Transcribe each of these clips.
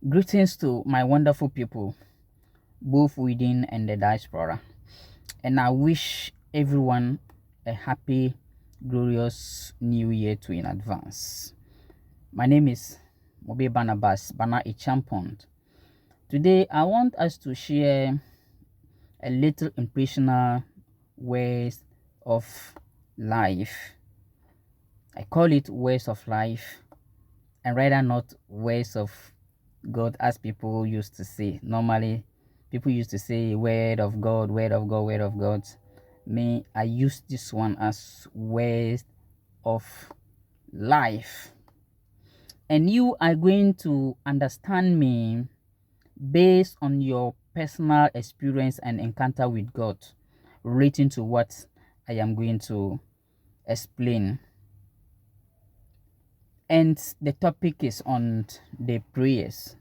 Greetings to my wonderful people, both within and the diaspora. And I wish everyone a happy, glorious new year to in advance. My name is Muber Banabas, BANA ACHIAMPONG. Today, I want us to share a little impressional ways of life. I call it ways of life, and rather not ways of God, as people used to say. Normally, people used to say word of God, word of God, word of God. Me, I use this one as ways of life. And you are going to understand me based on your personal experience and encounter with God relating to what I am going to explain. And the topic is on the prayers.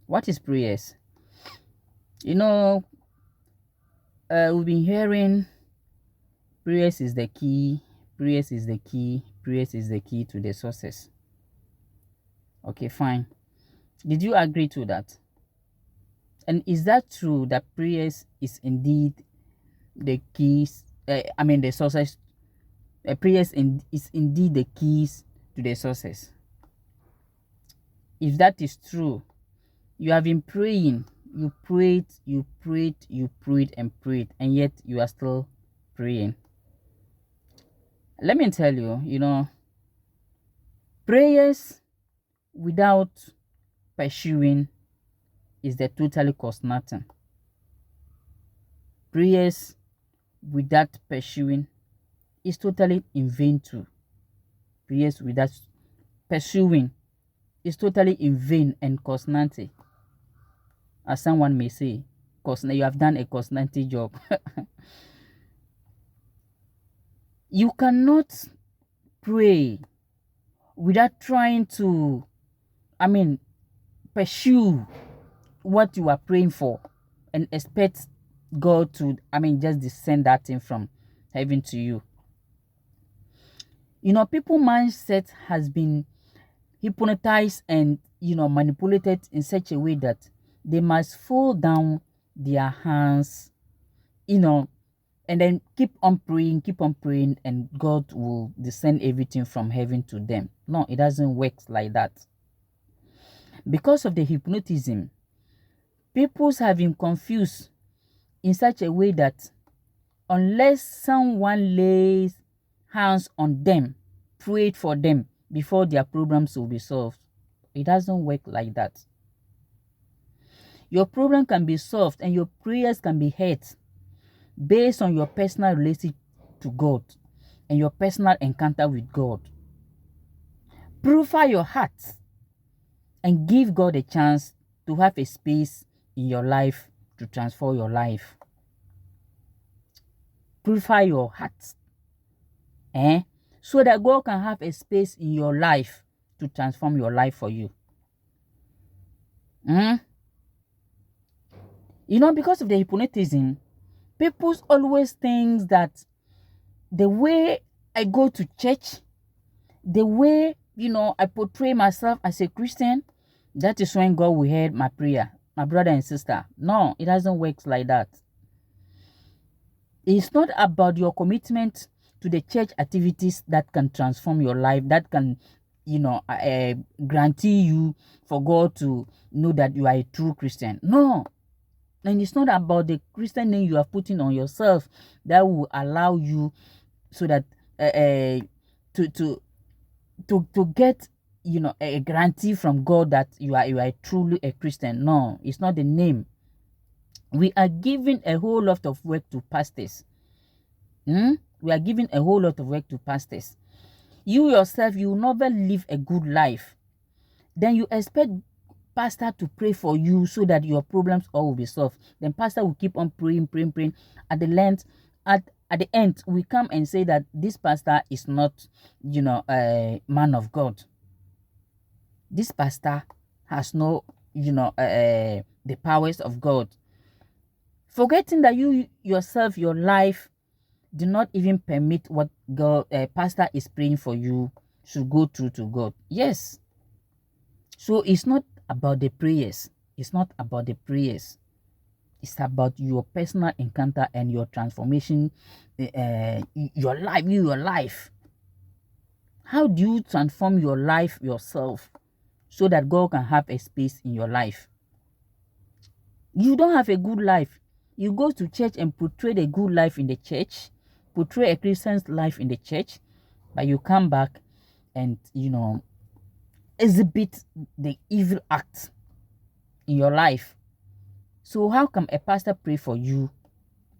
What is prayers? You know, we've been hearing prayers is the key, prayers is the key, prayers is the key to the success. Okay, fine. Did you agree to that? And is that true that prayers is indeed the keys? The success. Is indeed the keys to the success. If that is true, you have been praying, you prayed, and prayed, and yet you are still praying. Let me tell you, prayers without pursuing is the totally cost nothing. Prayers without pursuing is totally in vain too. Prayers without pursuing is totally in vain and cost nothing. As someone may say, you have done a cost nothing job. You cannot pray without trying to, pursue what you are praying for and expect God to, just descend that thing from heaven to you. People mindset has been hypnotized and, manipulated in such a way that they must fall down their hands, and then keep on praying, and God will descend everything from heaven to them. No, it doesn't work like that. Because of the hypnotism, peoples have been confused in such a way that unless someone lays hands on them, prayed for them before their problems will be solved, it doesn't work like that. Your problem can be solved and your prayers can be heard based on your personal relationship to God and your personal encounter with God. Purify your heart and give God a chance to have a space in your life to transform your life. Purify your heart, so that God can have a space in your life to transform your life for you. Because of the hypnotism, people always think that the way I go to church, the way, I portray myself as a Christian, that is when God will hear my prayer. My brother and sister, no, it doesn't work like that. It's not about your commitment to the church activities that can transform your life, that can, guarantee you for God to know that you are a true Christian. No. And it's not about the Christian name you are putting on yourself that will allow you so that to get a guarantee from God that you are truly a Christian. No, it's not the name. We are giving a whole lot of work to pastors. We are giving a whole lot of work to pastors. You yourself, you will never live a good life. Then you expect pastor to pray for you so that your problems all will be solved. Then pastor will keep on praying. At the end, we come and say that this pastor is not, a man of God. This pastor has no, the powers of God. Forgetting that you yourself, your life, do not even permit what God, pastor is praying for you should go through to God. Yes. So it's not about the prayers. It's not about the prayers. It's about your personal encounter and your transformation, your life. How do you transform your life yourself so that God can have a space in your life? You don't have a good life. You go to church and portray a good life in the church, portray a Christian's life in the church, but you come back and, exhibit the evil act in your life. So how come a pastor pray for you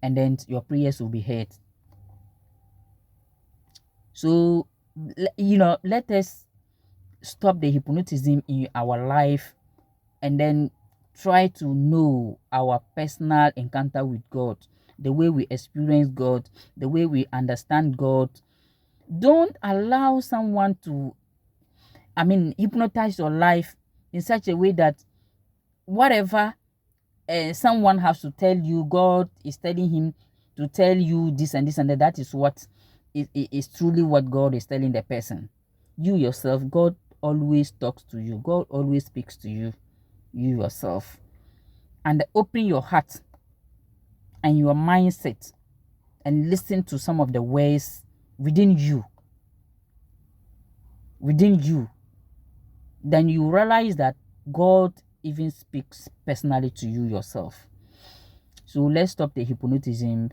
and then your prayers will be heard? So, let us stop the hypnotism in our life and then try to know our personal encounter with God, the way we experience God, the way we understand God. Don't allow someone to, hypnotize your life in such a way that whatever someone has to tell you, God is telling him to tell you this and this and that. That is what is truly what God is telling the person. You yourself, God always talks to you. God always speaks to you, you yourself. And open your heart and your mindset and listen to some of the ways within you. Then you realize that God even speaks personally to you yourself. So let's stop the hypnotism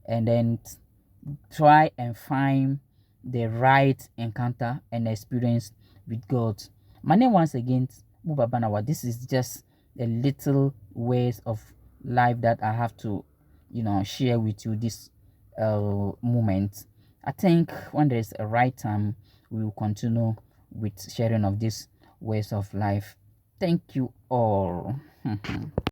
and then try and find the right encounter and experience with God. My name once again, Muber Banabas. This is just a little ways of life that I have to, share with you this moment. I think when there is a right time, we will continue with sharing of these ways of life. Thank you all.